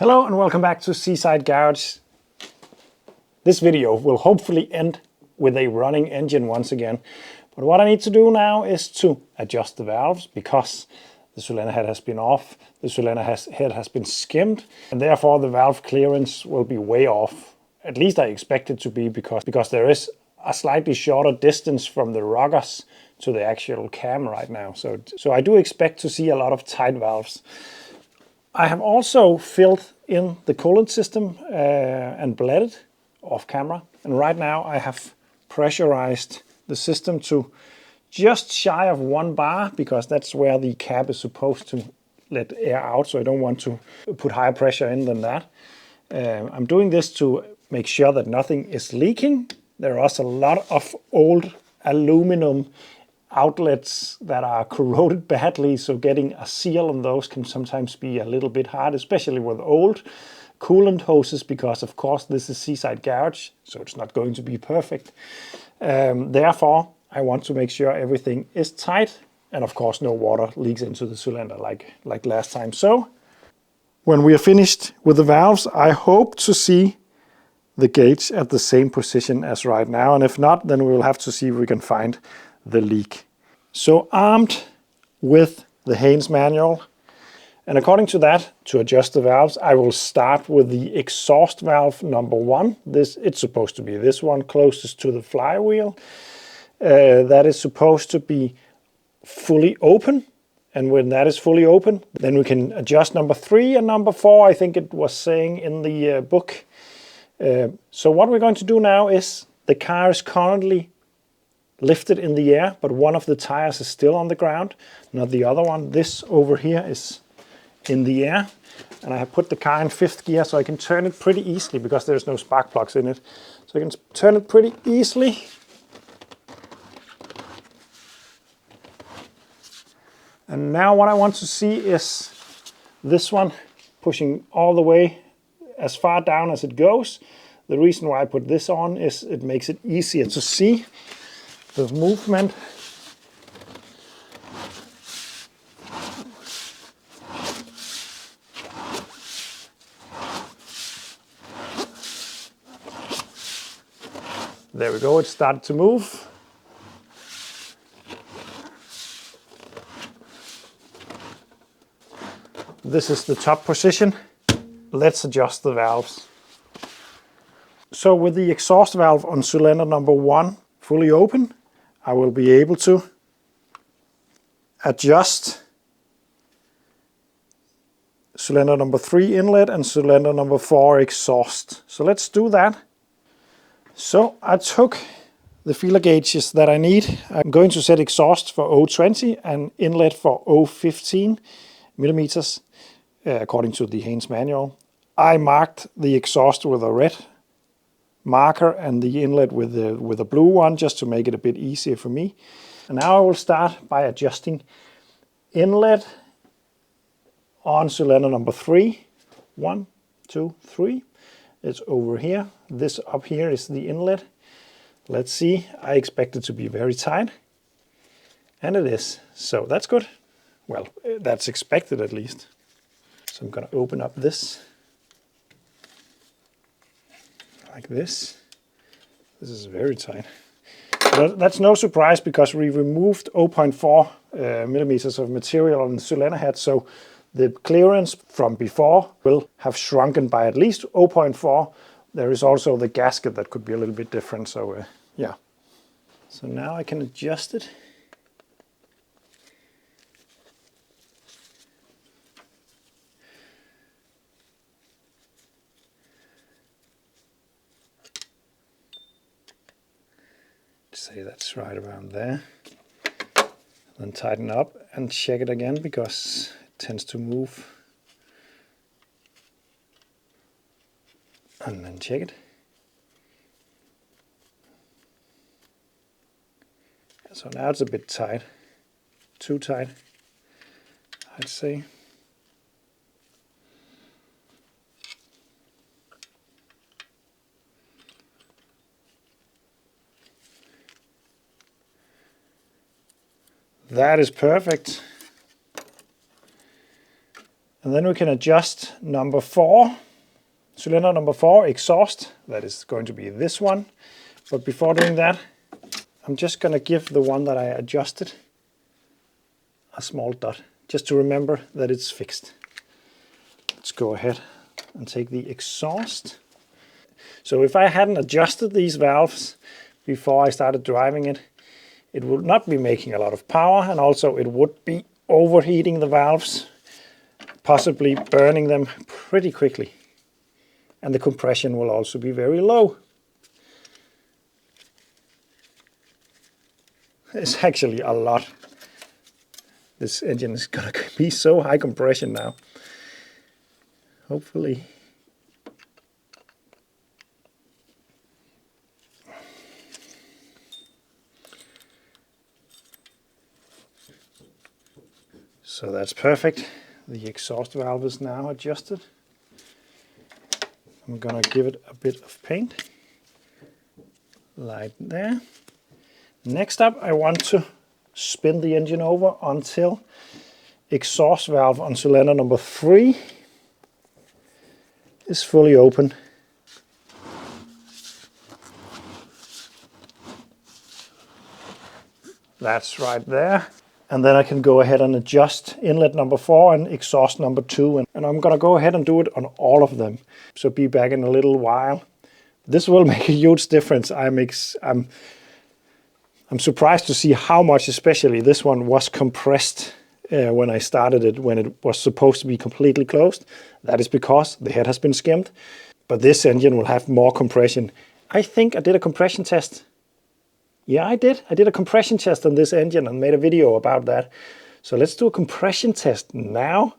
Hello and welcome back to Seaside Garage. This video will hopefully end with a running engine once again. But what I need to do now is to adjust the valves because the cylinder head has been off, the cylinder head has been skimmed, and therefore the valve clearance will be way off. At least I expect it to be because there is a slightly shorter distance from the rockers to the actual cam right now. So I do expect to see a lot of tight valves. I have also filled in the coolant system and bled it off camera. And right now I have pressurized the system to just shy of 1 bar because that's where the cap is supposed to let air out. So I don't want to put higher pressure in than that. I'm doing this to make sure that nothing is leaking. There are also a lot of old aluminum outlets that are corroded badly, so getting a seal on those can sometimes be a little bit hard, especially with old coolant hoses, because of course this is Seaside Garage, so it's not going to be perfect. Therefore, I want to make sure everything is tight, and of course no water leaks into the cylinder like last time. So when we are finished with the valves, I hope to see the gauge at the same position as right now, and if not, then we will have to see if we can find the leak. So armed with the Haynes manual, and according to that, to adjust the valves, I will start with the exhaust valve number 1. It's supposed to be this one closest to the flywheel. That is supposed to be fully open, and when that is fully open, then we can adjust number 3 and number 4, I think it was saying in the book. So what we're going to do now is, the car is currently lifted in the air, but one of the tires is still on the ground, not the other one. This over here is in the air, and I have put the car in 5th gear so I can turn it pretty easily because there's no spark plugs in it. So I can turn it pretty easily. And now what I want to see is this one pushing all the way as far down as it goes. The reason why I put this on is it makes it easier to see the movement. There we go, it started to move. This is the top position. Let's adjust the valves. So with the exhaust valve on cylinder number 1 fully open, I will be able to adjust cylinder number 3 inlet and cylinder number 4 exhaust. So let's do that. So I took the feeler gauges that I need. I'm going to set exhaust for 0.20 and inlet for 0.15 millimeters, according to the Haynes manual. I marked the exhaust with a red marker and the inlet with a blue one, just to make it a bit easier for me. And now I will start by adjusting inlet on cylinder number 3. 1, 2, 3. It's over here. This up here is the inlet. Let's see. I expect it to be very tight, and it is. So that's good. Well, that's expected at least. So I'm going to open up this like this. This is very tight. But that's no surprise because we removed 0.4 millimeters of material on the cylinder head, so the clearance from before will have shrunken by at least 0.4. There is also the gasket that could be a little bit different, so yeah. So now I can adjust it. Say that's right around there. Then tighten up and check it again because it tends to move. And then check it. So now it's a bit tight. Too tight, I'd say. That is perfect. And then we can adjust number 4, cylinder number 4, exhaust. That is going to be this one. But before doing that, I'm just going to give the one that I adjusted a small dot, just to remember that it's fixed. Let's go ahead and take the exhaust. So if I hadn't adjusted these valves before I started driving it, it would not be making a lot of power, and also it would be overheating the valves, possibly burning them pretty quickly. And the compression will also be very low. It's actually a lot. This engine is gonna be so high compression now. Hopefully. So that's perfect. The exhaust valve is now adjusted. I'm gonna give it a bit of paint. Like there. Next up, I want to spin the engine over until exhaust valve on cylinder number 3 is fully open. That's right there. And then I can go ahead and adjust inlet number 4 and exhaust number 2. And I'm gonna go ahead and do it on all of them. So be back in a little while. This will make a huge difference. I'm surprised to see how much, especially this one, was compressed when I started it, when it was supposed to be completely closed. That is because the head has been skimmed. But this engine will have more compression. I think I did a compression test. Yeah, I did. I did a compression test on this engine and made a video about that. So let's do a compression test now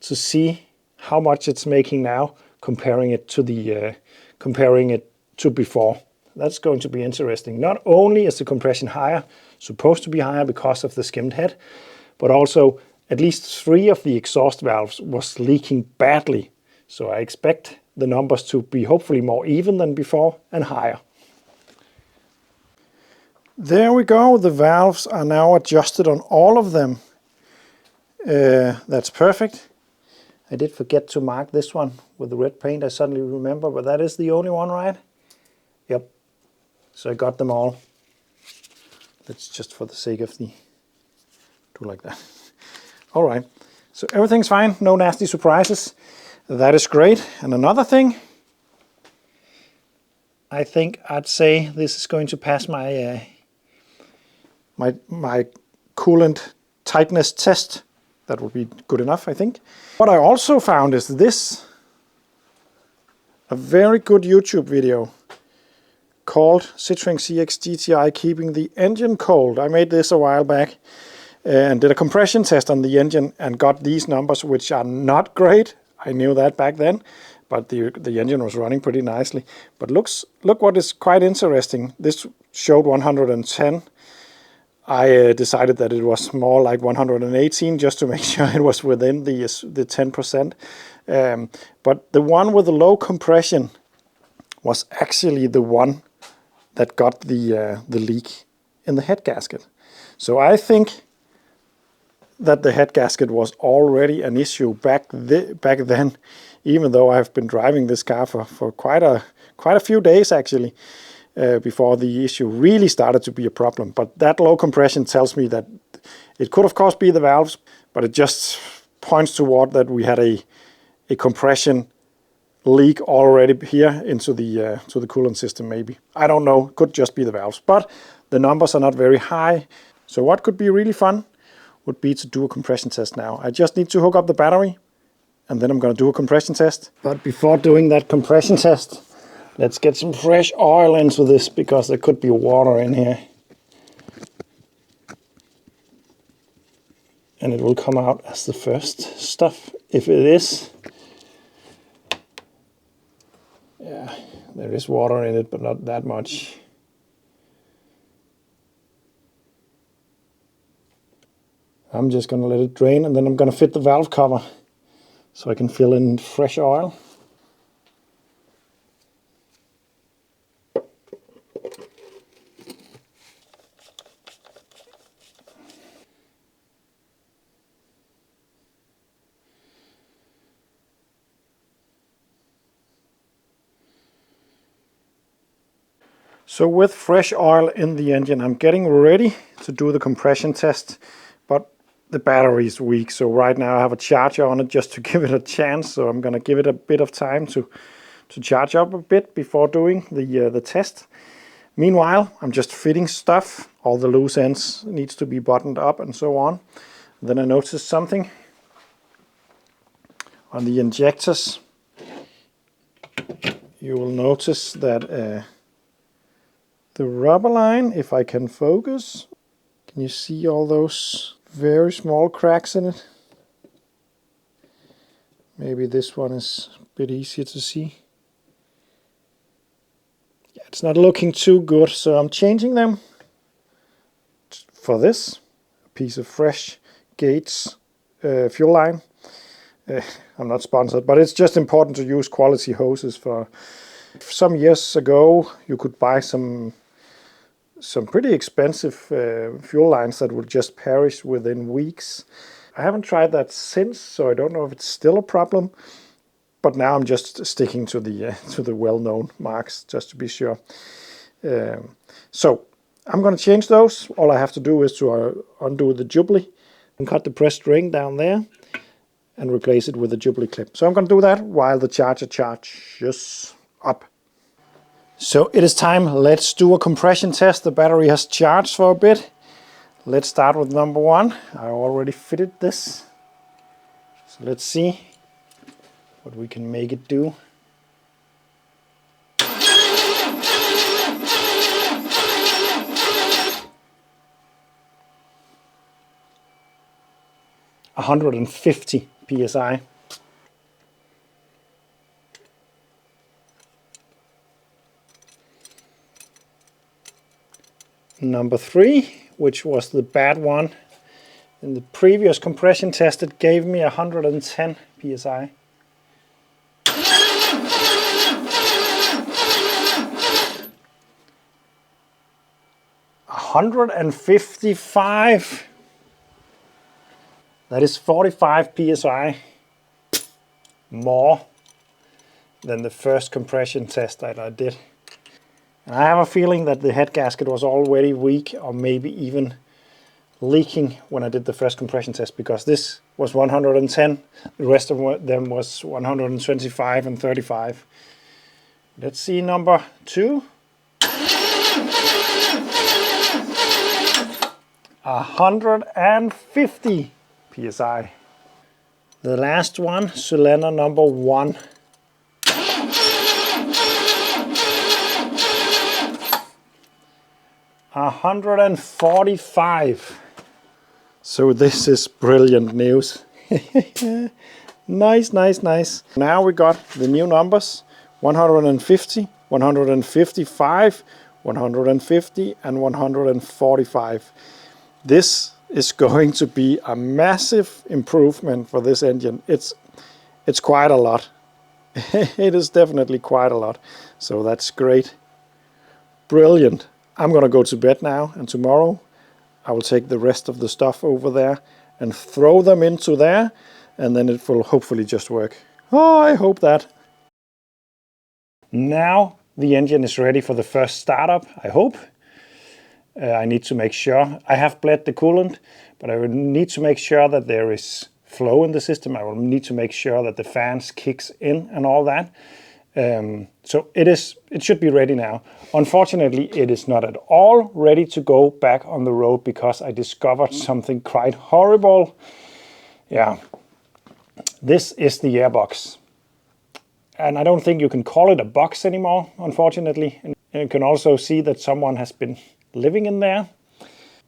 to see how much it's making now, comparing it to before. That's going to be interesting. Not only is the compression higher, supposed to be higher because of the skimmed head, but also at least 3 of the exhaust valves was leaking badly. So I expect the numbers to be hopefully more even than before and higher. There we go. The valves are now adjusted on all of them. That's perfect. I did forget to mark this one with the red paint. I suddenly remember, but that is the only one, right? Yep. So I got them all. That's just for the sake of the do like that. All right. So everything's fine. No nasty surprises. That is great. And another thing, I think I'd say this is going to pass my my coolant tightness test. That would be good enough, I think. What I also found is this, a very good YouTube video called Citroen CX GTI Keeping the Engine Cold. I made this a while back and did a compression test on the engine and got these numbers, which are not great. I knew that back then, but the engine was running pretty nicely. But look what is quite interesting. This showed 110. I decided that it was more like 118 just to make sure it was within the 10%. But the one with the low compression was actually the one that got the leak in the head gasket. So I think that the head gasket was already an issue back then, even though I've been driving this car for quite a few days actually, before the issue really started to be a problem. But that low compression tells me that it could of course be the valves, but it just points toward that we had a compression leak already here into the to the coolant system maybe. I don't know, could just be the valves, but the numbers are not very high. So what could be really fun would be to do a compression test now. I just need to hook up the battery and then I'm going to do a compression test. But before doing that compression test, let's get some fresh oil into this because there could be water in here. And it will come out as the first stuff if it is. Yeah, there is water in it, but not that much. I'm just going to let it drain and then I'm going to fit the valve cover so I can fill in fresh oil. So with fresh oil in the engine, I'm getting ready to do the compression test, but the battery is weak. So right now I have a charger on it just to give it a chance. So I'm going to give it a bit of time to charge up a bit before doing the test. Meanwhile, I'm just fitting stuff. All the loose ends needs to be buttoned up and so on. Then I noticed something on the injectors. You will notice that the rubber line, if I can focus, can you see all those very small cracks in it? Maybe this one is a bit easier to see. Yeah, it's not looking too good, so I'm changing them for this. A piece of fresh Gates fuel line. I'm not sponsored, but it's just important to use quality hoses. For some years ago, you could buy some pretty expensive fuel lines that would just perish within weeks. I haven't tried that since, so I don't know if it's still a problem. But now I'm just sticking to the well-known marks, just to be sure. So I'm going to change those. All I have to do is to undo the Jubilee and cut the pressed ring down there and replace it with a Jubilee clip. So I'm going to do that while the charger charges up. So it is time. Let's do a compression test. The battery has charged for a bit. Let's start with number one. I already fitted this. So let's see what we can make it do. A 150 psi. Number three, which was the bad one. In the previous compression test, it gave me 110 psi. 155. That is 45 psi more than the first compression test that I did. And I have a feeling that the head gasket was already weak, or maybe even leaking when I did the first compression test, because this was 110, the rest of them was 125 and 35. Let's see number two. 150 psi. The last one, cylinder number one. 145. So this is brilliant news. Nice, nice, nice. Now we got the new numbers: 150, 155, 150, and 145. This is going to be a massive improvement for this engine. It's quite a lot. It is definitely quite a lot. So that's great. Brilliant. I'm going to go to bed now, and tomorrow I will take the rest of the stuff over there and throw them into there, and then it will hopefully just work. Oh, I hope that. Now the engine is ready for the first startup, I hope. I need to make sure. I have bled the coolant, but I will need to make sure that there is flow in the system. I will need to make sure that the fans kicks in and all that. So it should be ready now. Unfortunately, it is not at all ready to go back on the road because I discovered something quite horrible. Yeah, this is the airbox. And I don't think you can call it a box anymore, unfortunately. And you can also see that someone has been living in there.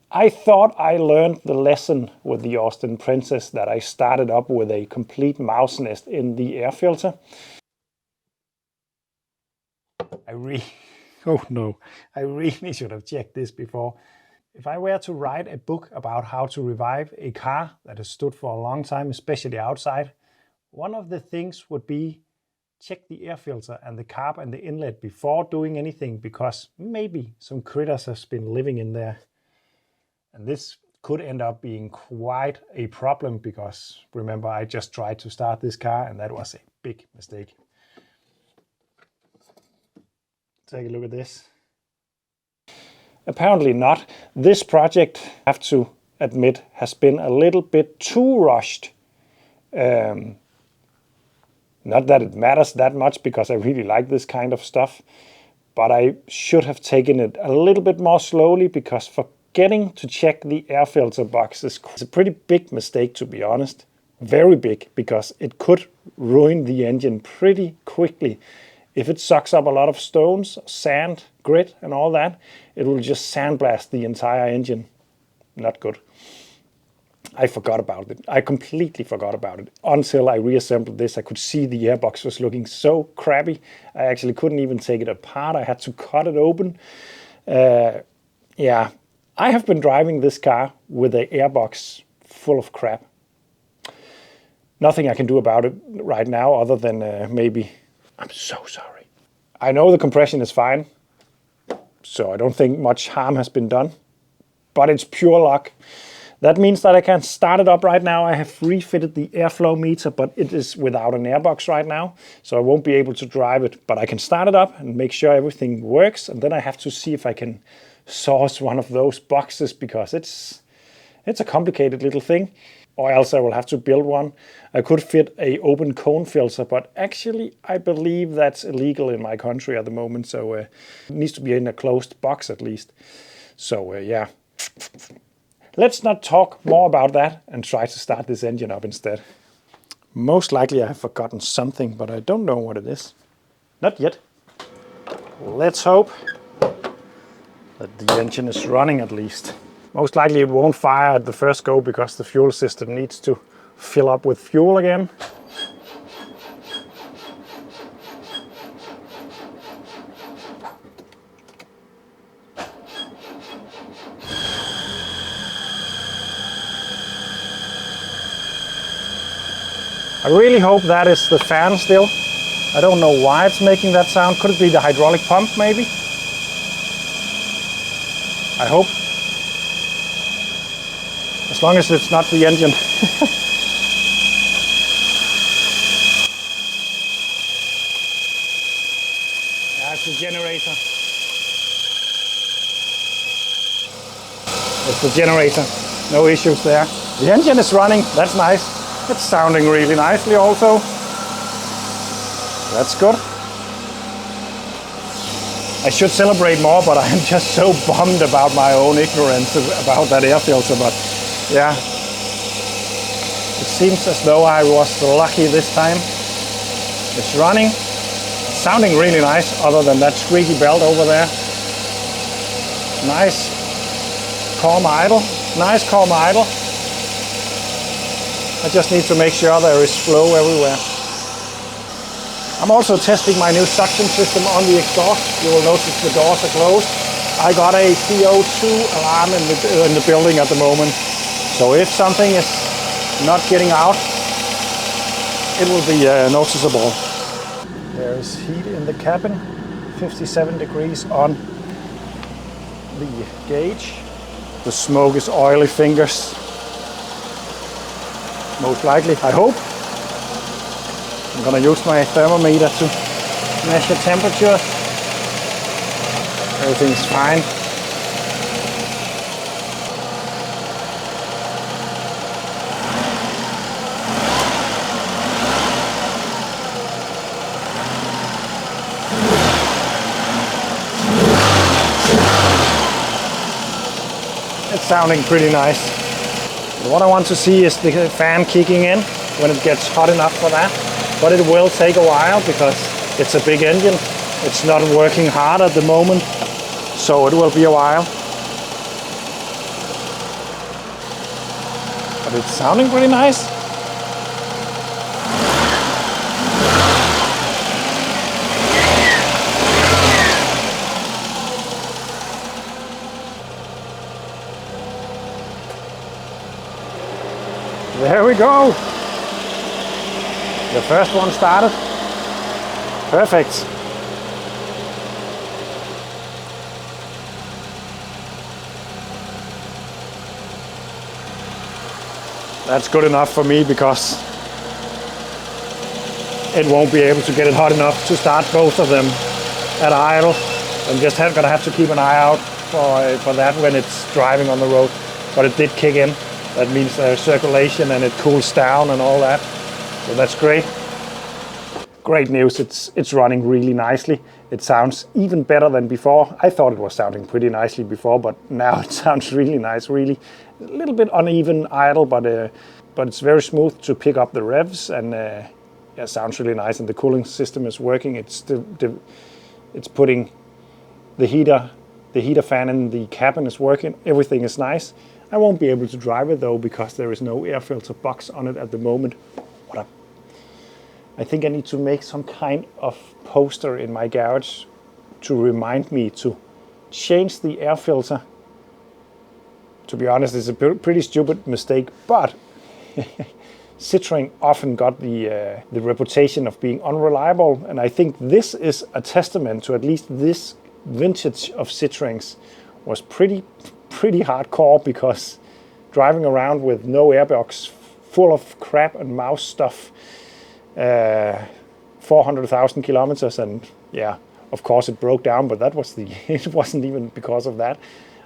I thought I learned the lesson with the Austin Princess, that I started up with a complete mouse nest in the air filter. I really should have checked this before. If I were to write a book about how to revive a car that has stood for a long time, especially outside, one of the things would be check the air filter and the carb and the inlet before doing anything, because maybe some critters have been living in there. And this could end up being quite a problem, because remember, I just tried to start this car and that was a big mistake. Take a look at this. Apparently not. This project, I have to admit, has been a little bit too rushed. Not that it matters that much, because I really like this kind of stuff, but I should have taken it a little bit more slowly, because forgetting to check the air filter box is a pretty big mistake, to be honest. Very big, because it could ruin the engine pretty quickly. If it sucks up a lot of stones, sand, grit and all that, it will just sandblast the entire engine. Not good. I forgot about it. I completely forgot about it. Until I reassembled this, I could see the airbox was looking so crappy. I actually couldn't even take it apart. I had to cut it open. Yeah, I have been driving this car with an airbox full of crap. Nothing I can do about it right now, other than maybe... I'm so sorry. I know the compression is fine, so I don't think much harm has been done, but it's pure luck. That means that I can start it up right now. I have refitted the airflow meter, but it is without an airbox right now, so I won't be able to drive it. But I can start it up and make sure everything works, and then I have to see if I can source one of those boxes, because it's a complicated little thing, or else I will have to build one. I could fit an open cone filter, but actually I believe that's illegal in my country at the moment, so it needs to be in a closed box at least. So yeah. Let's not talk more about that and try to start this engine up instead. Most likely I have forgotten something, but I don't know what it is. Not yet. Let's hope that the engine is running at least. Most likely it won't fire at the first go, because the fuel system needs to fill up with fuel again. I really hope that is the fan still. I don't know why it's making that sound. Could it be the hydraulic pump maybe? I hope. As long as it's not the engine. That's the generator. It's the generator. No issues there. The engine is running. That's nice. It's sounding really nicely also. That's good. I should celebrate more, but I'm just so bummed about my own ignorance about that air filter. But yeah, it seems as though I was lucky this time. It's running. It's sounding really nice, other than that squeaky belt over there. Nice calm idle. Nice calm idle. I just need to make sure there is flow everywhere. I'm also testing my new suction system on the exhaust. You will notice the doors are closed. I got a CO2 alarm in the building at the moment. So if something is not getting out, it will be noticeable. There is heat in the cabin, 57 degrees on the gauge. The smoke is oily fingers. Most likely, I hope. I'm gonna use my thermometer to measure temperature. Everything's fine. It's sounding pretty nice. What I want to see is the fan kicking in when it gets hot enough for that. But it will take a while, because it's a big engine. It's not working hard at the moment, so it will be a while. But it's sounding pretty nice. There we go. The first one started. Perfect. That's good enough for me, because it won't be able to get it hot enough to start both of them at idle. I'm just gonna have to keep an eye out for that when it's driving on the road, but it did kick in. That means there's circulation and it cools down and all that. So that's great. Great news, it's running really nicely. It sounds even better than before. I thought it was sounding pretty nicely before, but now it sounds really nice, really. A little bit uneven idle, but it's very smooth to pick up the revs, and yeah, it sounds really nice, and the cooling system is working. It's putting the heater fan in the cabin is working. Everything is nice. I won't be able to drive it though because there is no air filter box on it at the moment. I think I need to make some kind of poster in my garage to remind me to change the air filter. To be honest, it's a pretty stupid mistake, but Citroen often got the reputation of being unreliable, and I think this is a testament to at least this vintage of Citroens was pretty hardcore, because driving around with no airbox, full of crap and mouse stuff, 400,000 kilometers, and yeah, of course it broke down, but that was it wasn't even because of that.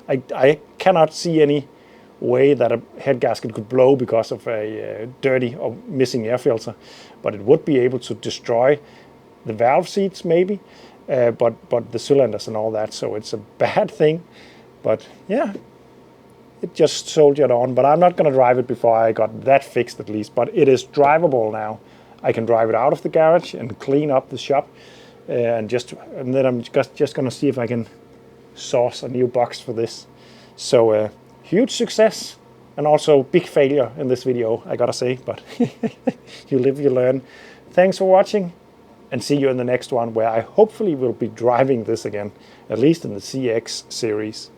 I cannot see any way that a head gasket could blow because of a dirty or missing air filter, but it would be able to destroy the valve seats maybe, but the cylinders and all that, so it's a bad thing. But yeah, it just soldiered on, but I'm not going to drive it before I got that fixed at least, but it is drivable now. I can drive it out of the garage and clean up the shop, and then I'm just going to see if I can source a new box for this. So huge success, and also big failure in this video, I gotta say, but you live, you learn. Thanks for watching, and see you in the next one, where I hopefully will be driving this again, at least in the CX series.